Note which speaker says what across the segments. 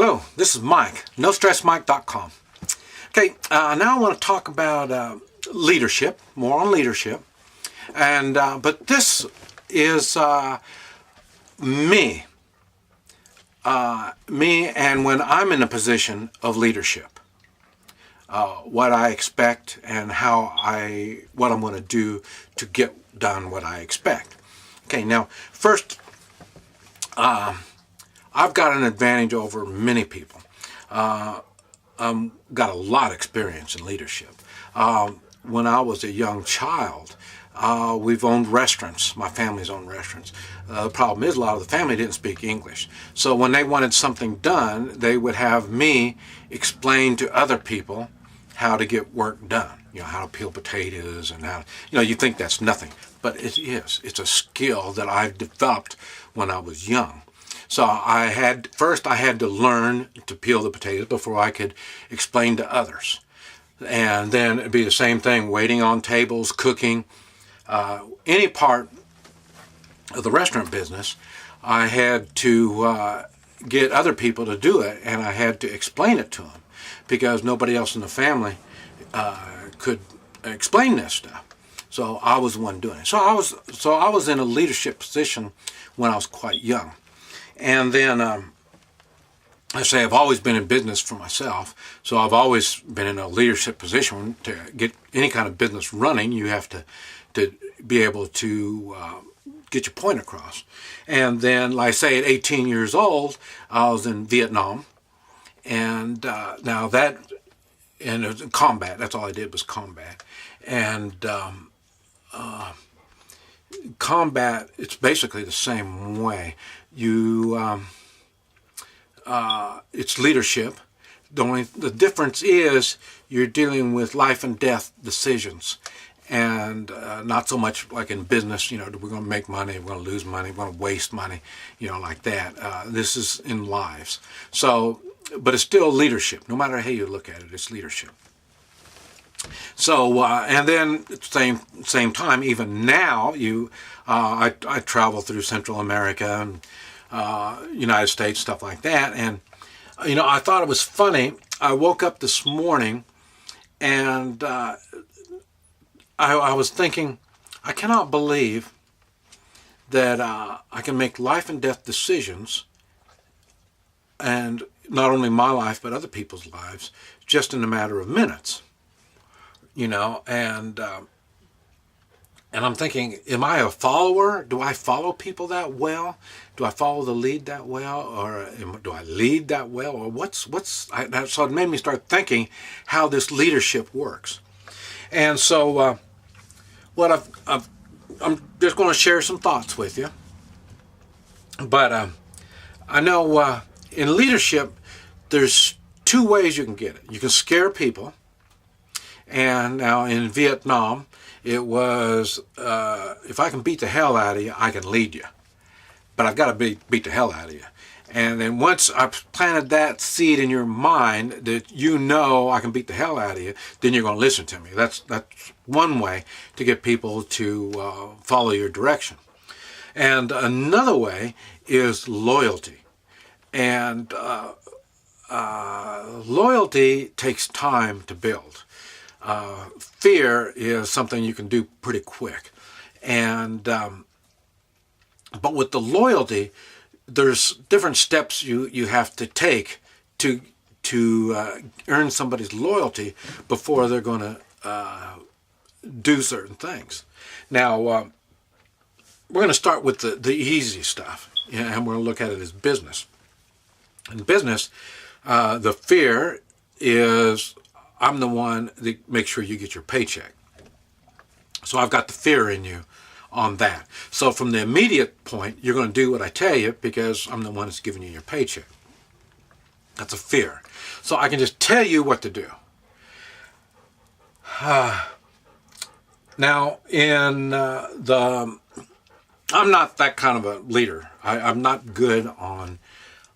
Speaker 1: Hello, this is Mike, NoStressMike.com. Okay, now I want to talk about leadership, more on leadership, and but this is me, and when I'm in a position of leadership, what I expect and what I'm going to do to get done what I expect. Okay, now first. I've got an advantage over many people. Got a lot of experience in leadership. When I was a young child, we've owned restaurants. My family's owned restaurants. The problem is a lot of the family didn't speak English. So when they wanted something done, they would have me explain to other people how to get work done. You know, how to peel potatoes and how, you think that's nothing. But it is. It's a skill that I've developed when I was young. So I had to learn to peel the potatoes before I could explain to others. And then it'd be the same thing, waiting on tables, cooking, any part of the restaurant business. I had to get other people to do it, and I had to explain it to them because nobody else in the family could explain this stuff. So I was the one doing it. So I was in a leadership position when I was quite young. And then, I say I've always been in business for myself, so I've always been in a leadership position. To get any kind of business running, you have to be able to get your point across. And then, like I say, at 18 years old, I was in Vietnam, and now that, and it was combat, that's all I did was combat. And combat, it's basically the same way. It's leadership. The difference is you're dealing with life and death decisions, and not so much like in business. We're going to make money, we're going to lose money, we're going to waste money, like that. This is in lives. So, but it's still leadership. No matter how you look at it, it's leadership. So, and then at the same time, even now, I travel through Central America and United States, stuff like that. And, I thought it was funny. I woke up this morning and I was thinking, I cannot believe that I can make life and death decisions, and not only my life, but other people's lives, just in a matter of minutes. And I'm thinking, am I a follower? Do I follow people that well? Do I follow the lead that well? Or do I lead that well? Or so it made me start thinking how this leadership works. And so I'm just going to share some thoughts with you. But I know in leadership, there's two ways you can get it. You can scare people. And now in Vietnam, it was, if I can beat the hell out of you, I can lead you. But I've got to beat the hell out of you. And then once I've planted that seed in your mind that I can beat the hell out of you, then you're going to listen to me. That's one way to get people to follow your direction. And another way is loyalty. And loyalty takes time to build. Fear is something you can do pretty quick. And but with the loyalty, there's different steps you have to take to earn somebody's loyalty before they're going to do certain things. Now, we're going to start with the easy stuff, and we're going to look at it as business. In business, the fear is I'm the one that makes sure you get your paycheck. So I've got the fear in you on that. So from the immediate point, you're going to do what I tell you because I'm the one that's giving you your paycheck. That's a fear. So I can just tell you what to do. Now, I'm not that kind of a leader. I'm not good on.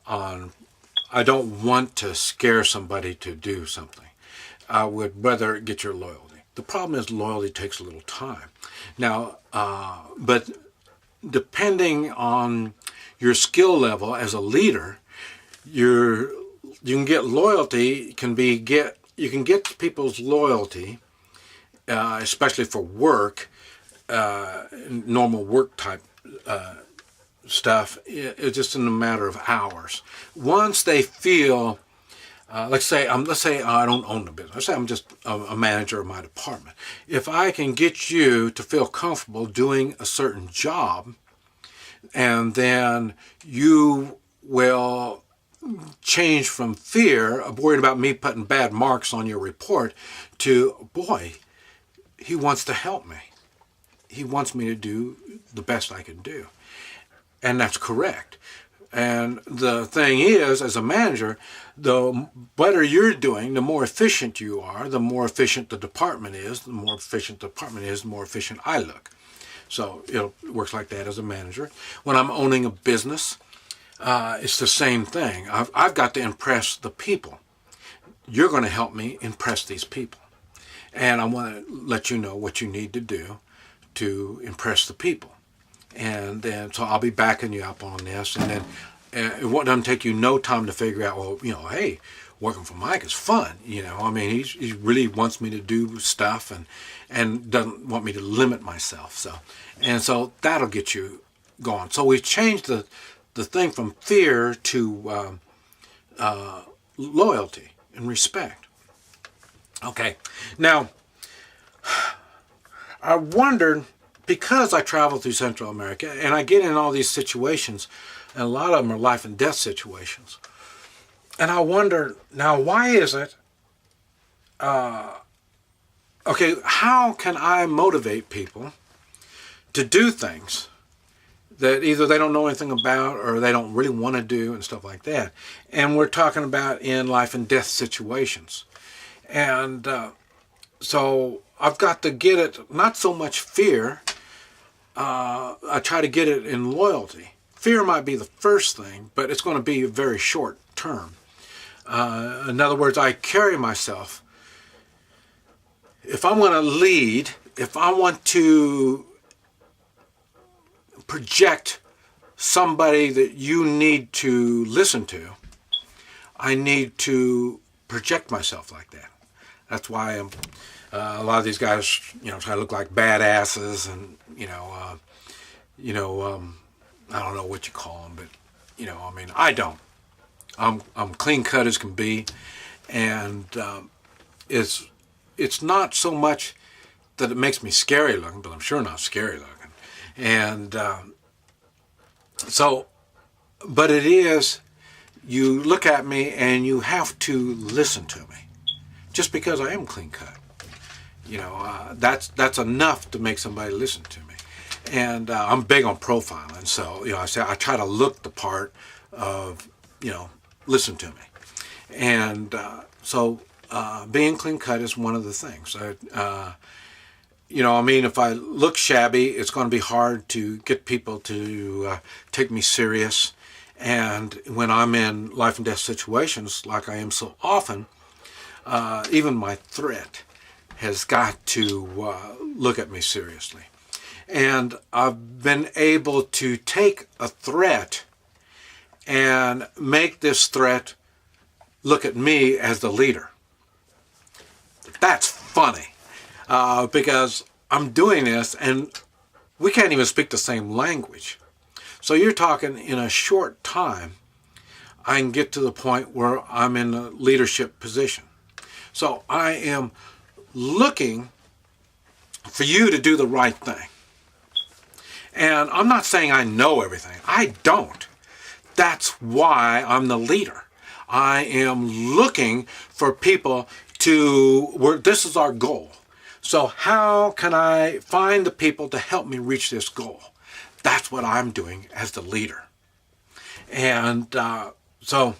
Speaker 1: I don't want to scare somebody to do something. I would rather get your loyalty. The problem is loyalty takes a little time. Now, but depending on your skill level as a leader, your You can get loyalty. You can get people's loyalty, especially for work, normal work type stuff. It's just in a matter of hours. Once they feel, let's say I don't own the business. Let's say I'm just a manager of my department. If I can get you to feel comfortable doing a certain job, and then you will change from fear of worried about me putting bad marks on your report to, boy, he wants to help me. He wants me to do the best I can do. And that's correct. And the thing is, as a manager, the better you're doing, the more efficient you are, the more efficient the department is, the more efficient the department is, the more efficient I look. So it works like that as a manager. When I'm owning a business, it's the same thing. I've got to impress the people. You're going to help me impress these people. And I want to let you know what you need to do to impress the people. And then, so I'll be backing you up on this. And then it doesn't take you no time to figure out, well, hey, working for Mike is fun. I mean, he really wants me to do stuff and doesn't want me to limit myself. So that'll get you going. So we've changed the thing from fear to loyalty and respect. Okay. Now, I wondered, because I travel through Central America and I get in all these situations, and a lot of them are life and death situations. And I wonder, now, why is it, okay, how can I motivate people to do things that either they don't know anything about or they don't really want to do and stuff like that? And we're talking about in life and death situations. And so I've got to get it, not so much fear, I try to get it in loyalty. Fear might be the first thing, but it's going to be very short term. In other words, I carry myself. If I want to lead, if I want to project somebody that you need to listen to, I need to project myself like that. That's why a lot of these guys, try to look like badasses, and I don't know what you call them, but I mean, I don't. I'm clean cut as can be, and it's not so much that it makes me scary looking, but I'm sure not scary looking, and but it is. You look at me and you have to listen to me, just because I am clean cut. That's enough to make somebody listen to me. And I'm big on profiling, so I try to look the part of listen to me. And so being clean cut is one of the things. I mean, if I look shabby, it's going to be hard to get people to take me serious. And when I'm in life and death situations, like I am so often, even my threat has got to look at me seriously. And I've been able to take a threat and make this threat look at me as the leader. That's funny, because I'm doing this and we can't even speak the same language. So you're talking in a short time, I can get to the point where I'm in a leadership position. So I am looking for you to do the right thing. And I'm not saying I know everything. I don't. That's why I'm the leader. I am looking for people this is our goal. So how can I find the people to help me reach this goal? That's what I'm doing as the leader. And so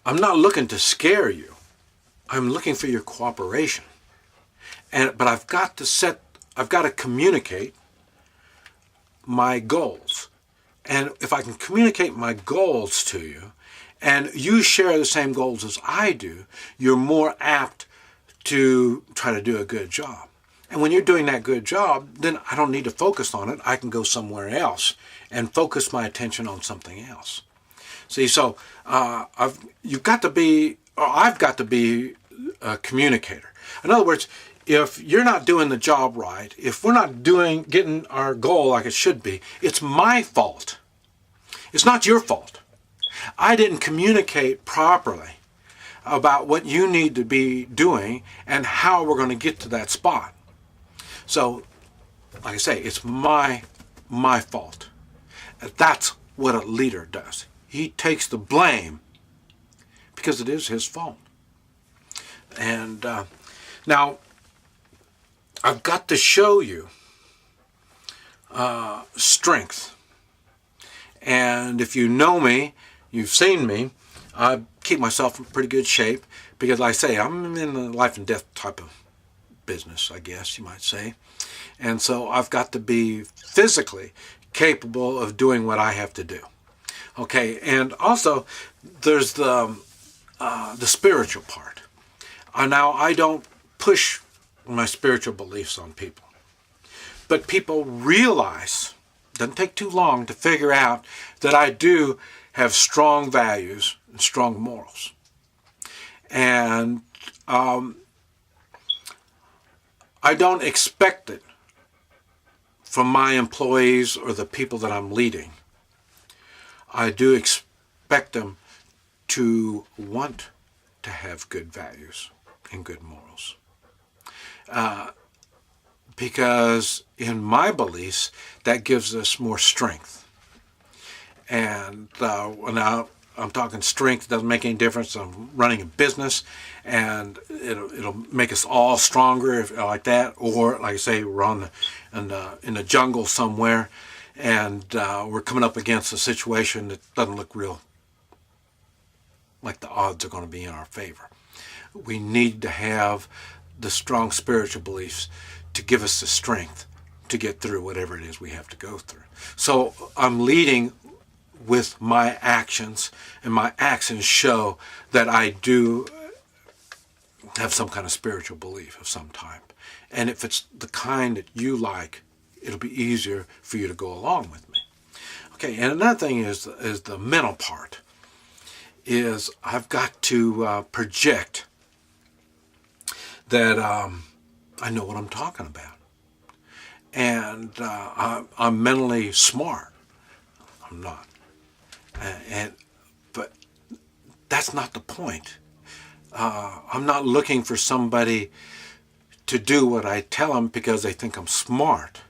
Speaker 1: I'm not looking to scare you. I'm looking for your cooperation. But I've got to communicate my goals. And if I can communicate my goals to you, and you share the same goals as I do, you're more apt to try to do a good job. And when you're doing that good job, then I don't need to focus on it. I can go somewhere else and focus my attention on something else. See, so you've got to be, or I've got to be a communicator. In other words, if you're not doing the job right, if we're not getting our goal like it should be, it's my fault. It's not your fault. I didn't communicate properly about what you need to be doing and how we're going to get to that spot. So, like I say, it's my fault. That's what a leader does. He takes the blame because it is his fault. And now, I've got to show you strength. And if you know me, you've seen me, I keep myself in pretty good shape because, like I say, I'm in the life and death type of business, I guess you might say. And so I've got to be physically capable of doing what I have to do. Okay, and also there's the spiritual part. Now, I don't push my spiritual beliefs on people, but people realize, it doesn't take too long to figure out that I do have strong values and strong morals. And I don't expect it from my employees or the people that I'm leading. I do expect them to want to have good values and good morals. Because in my beliefs, that gives us more strength. And now I'm talking strength, doesn't make any difference. I'm running a business, and it'll make us all stronger if like that. Or, like I say, we're in the jungle somewhere, and we're coming up against a situation that doesn't look real like the odds are going to be in our favor. We need to have the strong spiritual beliefs to give us the strength to get through whatever it is we have to go through. So I'm leading with my actions, and my actions show that I do have some kind of spiritual belief of some type. And if it's the kind that you like, it'll be easier for you to go along with me. Okay, and another thing is the mental part. Is I've got to project that I know what I'm talking about. And I'm mentally smart. I'm not. But that's not the point. I'm not looking for somebody to do what I tell them because they think I'm smart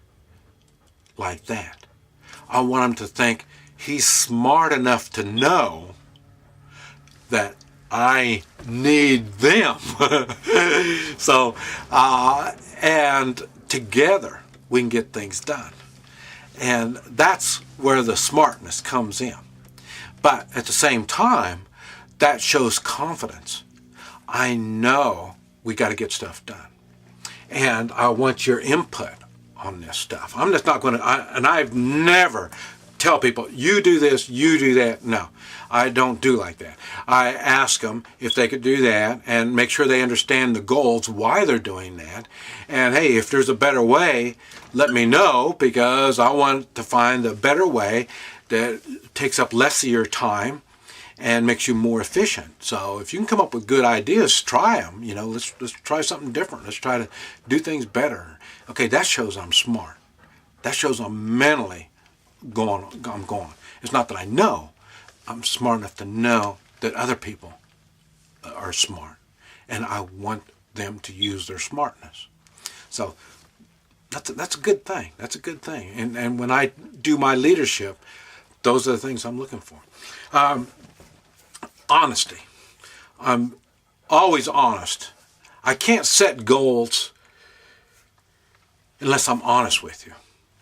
Speaker 1: like that. I want them to think he's smart enough to know that I need them. So, and together we can get things done. And that's where the smartness comes in. But at the same time, that shows confidence. I know we got to get stuff done. And I want your input on this stuff. I'm just not going to, and I've never tell people, you do this, you do that. No, I don't do like that. I ask them if they could do that and make sure they understand the goals, why they're doing that. And hey, if there's a better way, let me know, because I want to find a better way that takes up less of your time and makes you more efficient. So if you can come up with good ideas, try them. You know, let's try something different. Let's try to do things better. Okay, that shows I'm smart. That shows I'm mentally going. It's not that I know. I'm smart enough to know that other people are smart, and I want them to use their smartness. So that's a good thing. That's a good thing. And when I do my leadership, those are the things I'm looking for. Honesty. I'm always honest. I can't set goals unless I'm honest with you.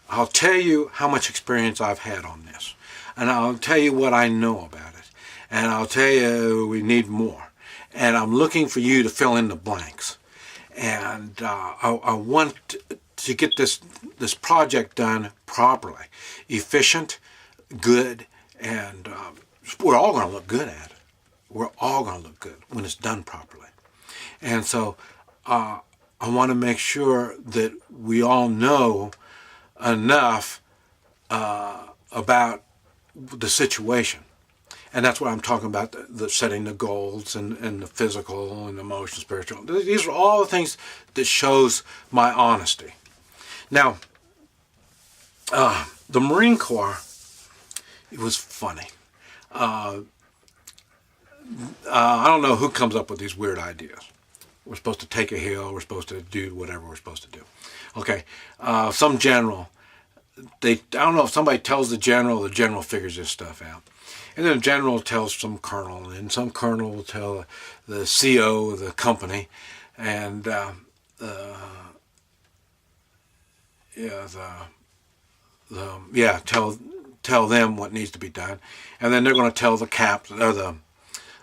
Speaker 1: I'll tell you how much experience I've had on this, and I'll tell you what I know about it, and I'll tell you we need more, and I'm looking for you to fill in the blanks. And I want to get this project done properly, efficient, good, and we're all going to look good at it. We're all going to look good when it's done properly. And so I want to make sure that we all know enough about the situation. And that's what I'm talking about, the setting the goals and the physical and the emotional, spiritual. These are all the things that shows my honesty. Now, the Marine Corps, it was funny. I don't know who comes up with these weird ideas. We're supposed to take a hill. We're supposed to do whatever we're supposed to do. Okay, some general. I don't know if somebody tells the general figures this stuff out. And then the general tells some colonel, and some colonel will tell the CO of the company, and tell them what needs to be done, and then they're going to tell the captain or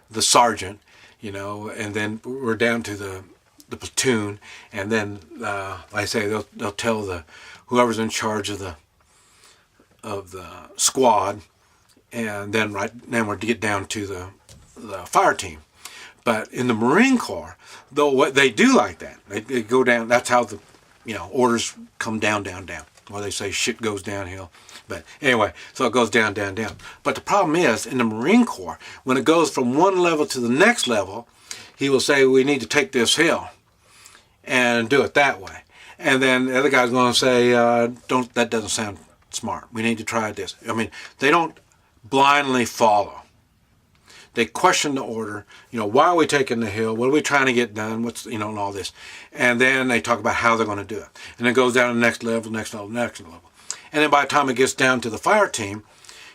Speaker 1: the sergeant, and then we're down to the platoon, and then like I say, they'll tell whoever's in charge of the squad, and then we'll get down to the fire team. But in the Marine Corps, though, what they do like that, they go down. That's how the orders come down. Or they say shit goes downhill. But anyway, so it goes down. But the problem is, in the Marine Corps, when it goes from one level to the next level, he will say, we need to take this hill and do it that way. And then the other guy's going to say, that doesn't sound smart. We need to try this. I mean, they don't blindly follow. They question the order. Why are we taking the hill? What are we trying to get done? And all this. And then they talk about how they're going to do it. And it goes down to the next level. And then by the time it gets down to the fire team,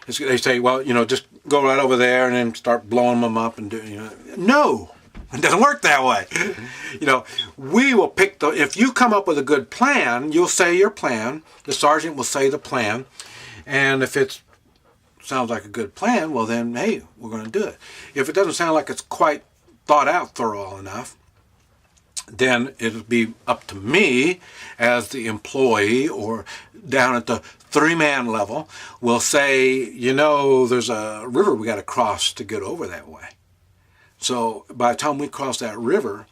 Speaker 1: they say, well, just go right over there and then start blowing them up and do. No, it doesn't work that way. We will pick if you come up with a good plan, you'll say your plan. The sergeant will say the plan. And if it sounds like a good plan, well then, hey, we're going to do it. If it doesn't sound like it's quite thought out thorough enough, then it'll be up to me as the employee, or down at the 3-man level, will say, there's a river we got to cross to get over that way. So by the time we cross that river,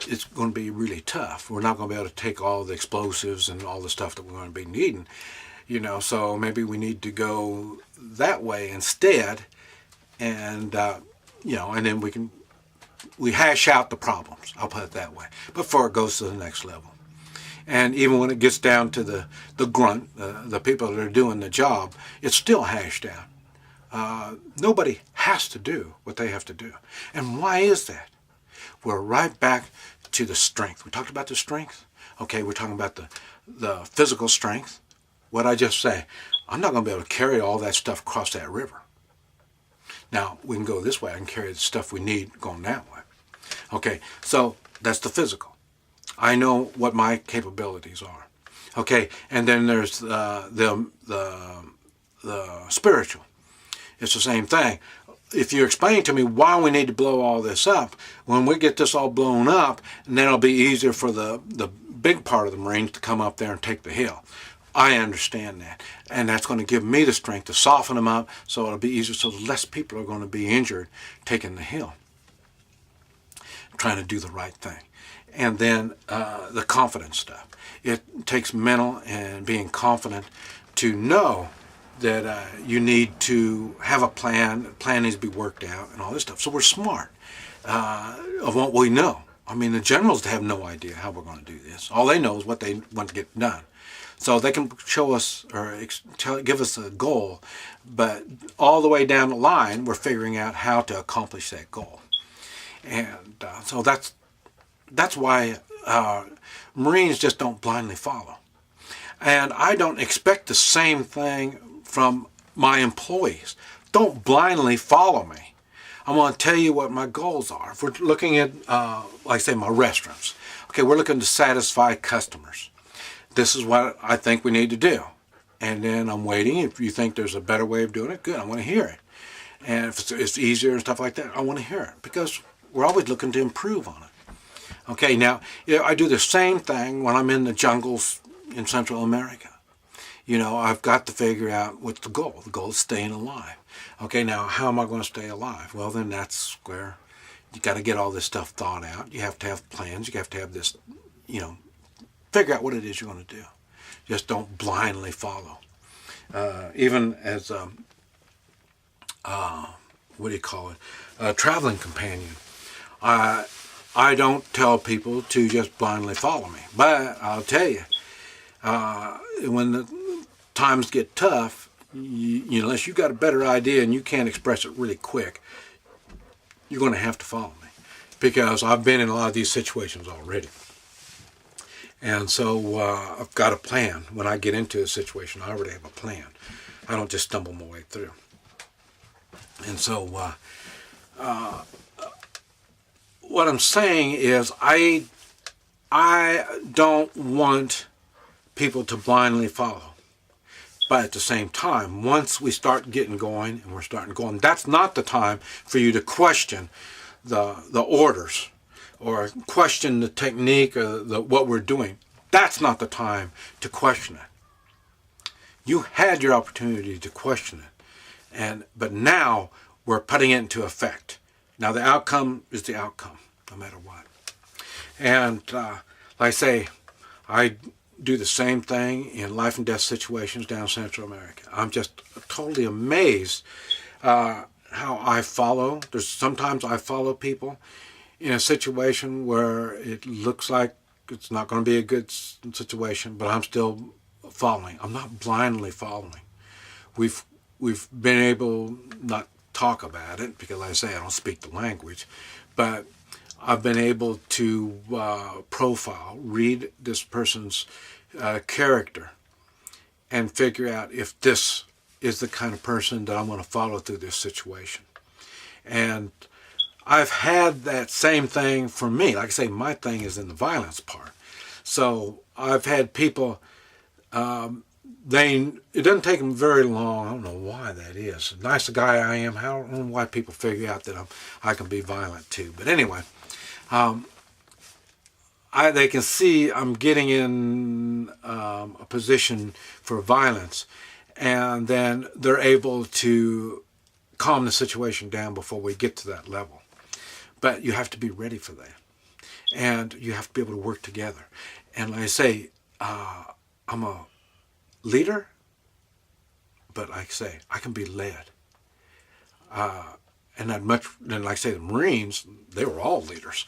Speaker 1: it's going to be really tough. We're not going to be able to take all the explosives and all the stuff that we're going to be needing. So maybe we need to go that way instead, and and then we hash out the problems. I'll put it that way. Before it goes to the next level, and even when it gets down to the grunt, the people that are doing the job, it's still hashed out. Nobody has to do what they have to do, and why is that? We're right back to the strength. We talked about the strength. Okay, we're talking about the physical strength. What I just say, I'm not going to be able to carry all that stuff across that river. Now, we can go this way. I can carry the stuff we need going that way. Okay, so that's the physical. I know what my capabilities are. Okay, and then there's the spiritual. It's the same thing. If you explain to me why we need to blow all this up, when we get this all blown up, and then it'll be easier for the big part of the Marines to come up there and take the hill. I understand that. And that's going to give me the strength to soften them up, so it'll be easier, so less people are going to be injured taking the hill, trying to do the right thing. And then the confidence stuff. It takes mental and being confident to know that you need to have a plan. The plan needs to be worked out and all this stuff. So we're smart of what we know. I mean, the generals have no idea how we're going to do this. All they know is what they want to get done. So they can show us or give us a goal, but all the way down the line, we're figuring out how to accomplish that goal. And so that's why Marines just don't blindly follow. And I don't expect the same thing from my employees. Don't blindly follow me. I'm going to tell you what my goals are. If we're looking at, like say, my restaurants. Okay, we're looking to satisfy customers. This is what I think we need to do. And then I'm waiting. If you think there's a better way of doing it, good, I want to hear it. And if it's easier and stuff like that, I want to hear it. Because we're always looking to improve on it. Okay, now, I do the same thing when I'm in the jungles in Central America. I've got to figure out what's the goal. The goal is staying alive. Okay, now, how am I going to stay alive? Well, then that's where you got to get all this stuff thought out. You have to have plans. You have to have this, figure out what it is you're going to do. Just don't blindly follow. Even as what do you call it, a traveling companion. I don't tell people to just blindly follow me, but I'll tell you, when the times get tough, unless you've got a better idea and you can't express it really quick, you're going to have to follow me, because I've been in a lot of these situations already. And so I've got a plan. When I get into a situation, I already have a plan. I don't just stumble my way through. And so what I'm saying is I don't want people to blindly follow. But at the same time, once we start getting going and we're starting going, that's not the time for you to question the orders or question the technique or what we're doing. That's not the time to question it. You had your opportunity to question it, but now we're putting it into effect. Now the outcome is the outcome, no matter what. And like I say, I do the same thing in life and death situations down Central America. I'm just totally amazed how I follow. Sometimes I follow people in a situation where it looks like it's not going to be a good situation, but I'm still following. I'm not blindly following. We've been able not talk about it because, like I say, I don't speak the language, but I've been able to profile, read this person's character, and figure out if this is the kind of person that I'm going to follow through this situation. And I've had that same thing for me. Like I say, my thing is in the violence part. So I've had people, it doesn't take them very long. I don't know why that is. Nice guy I am, I don't know why people figure out that I can be violent too. But anyway, they can see I'm getting in a position for violence, and then they're able to calm the situation down before we get to that level. But you have to be ready for that, and you have to be able to work together. And like I say, I'm a leader, but like I say, I can be led. And like I say, the Marines, they were all leaders.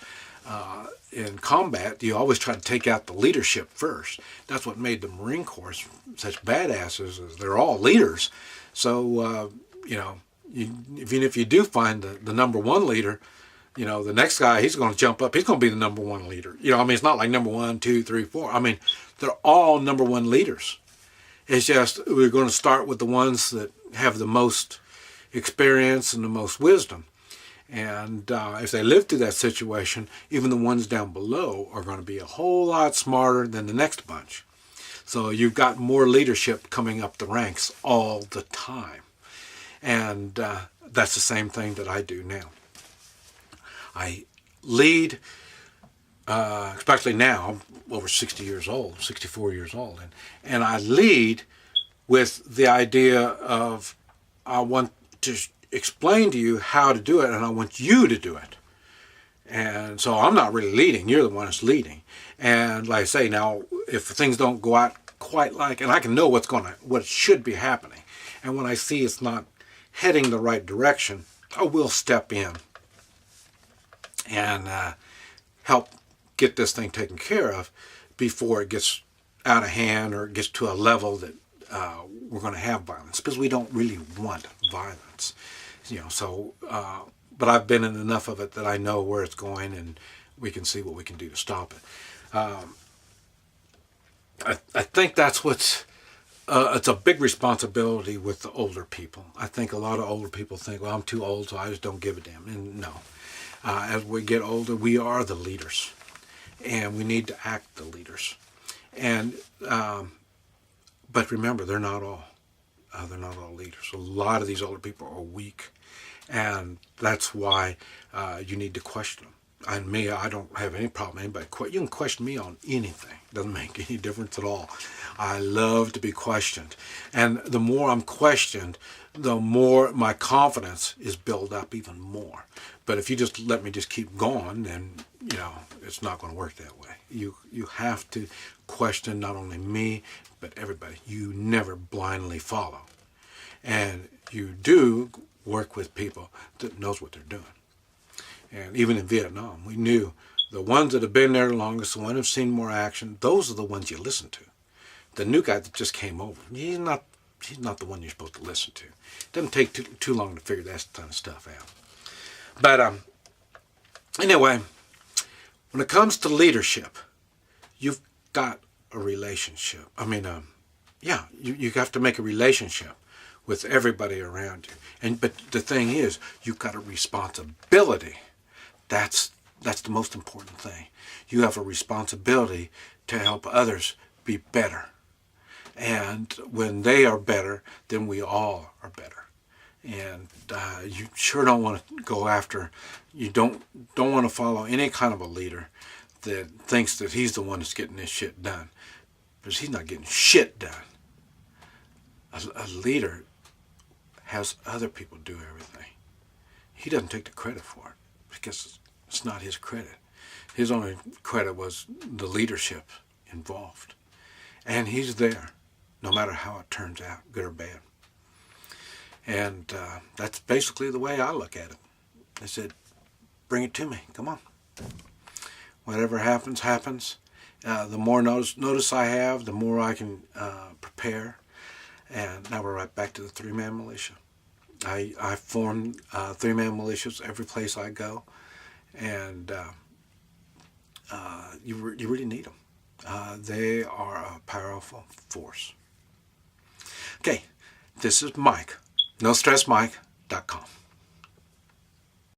Speaker 1: In combat, you always try to take out the leadership first. That's what made the Marine Corps such badasses, is they're all leaders. So, even if you do find the number one leader, the next guy, he's going to jump up. He's going to be the number one leader. It's not like number 1, 2, 3, 4. They're all number one leaders. It's just we're going to start with the ones that have the most experience and the most wisdom. And if they live through that situation, even the ones down below are going to be a whole lot smarter than the next bunch. So you've got more leadership coming up the ranks all the time. And that's the same thing that I do now. I lead, especially now, over 60 years old, 64 years old. And I lead with the idea of I want to explain to you how to do it, and I want you to do it. And so I'm not really leading. You're the one that's leading. And like I say, now, if things don't go out quite like, and I can know what should be happening. And when I see it's not heading the right direction, I will step in and help get this thing taken care of before it gets out of hand or it gets to a level that we're going to have violence, because we don't really want violence. But I've been in enough of it that I know where it's going, and we can see what we can do to stop it. I think that's what's it's a big responsibility with the older people. I think a lot of older people think, well, I'm too old, so I just don't give a damn. And no. As we get older, we are the leaders, and we need to act the leaders. And but remember, they're not all leaders. A lot of these older people are weak, and that's why you need to question them. And me, I don't have any problem. You can question me on anything. Doesn't make any difference at all. I love to be questioned, and the more I'm questioned, the more my confidence is built up even more. But if you just let me just keep going, then it's not going to work that way. You have to question not only me, but everybody. You never blindly follow, and you do work with people that knows what they're doing. And even in Vietnam, we knew the ones that have been there the longest, the ones that have seen more action, those are the ones you listen to. The new guy that just came over, he's not the one you're supposed to listen to. It doesn't take too long to figure that kind of stuff out. But anyway, when it comes to leadership, you've got a relationship. You have to make a relationship with everybody around you. But the thing is, you've got a responsibility. That's the most important thing. You have a responsibility to help others be better. And when they are better, then we all are better. And you sure don't want to go after, you don't want to follow any kind of a leader that thinks that he's the one that's getting this shit done. Because he's not getting shit done. A leader has other people do everything. He doesn't take the credit for it because it's not his credit. His only credit was the leadership involved. And he's there no matter how it turns out, good or bad. And that's basically the way I look at it. I said, bring it to me. Come on. Whatever happens, happens. The more notice I have, the more I can prepare. And now we're right back to the three-man militia. I form three-man militias every place I go. And you really need them. They are a powerful force. Okay, this is Mike. NoStressMike.com.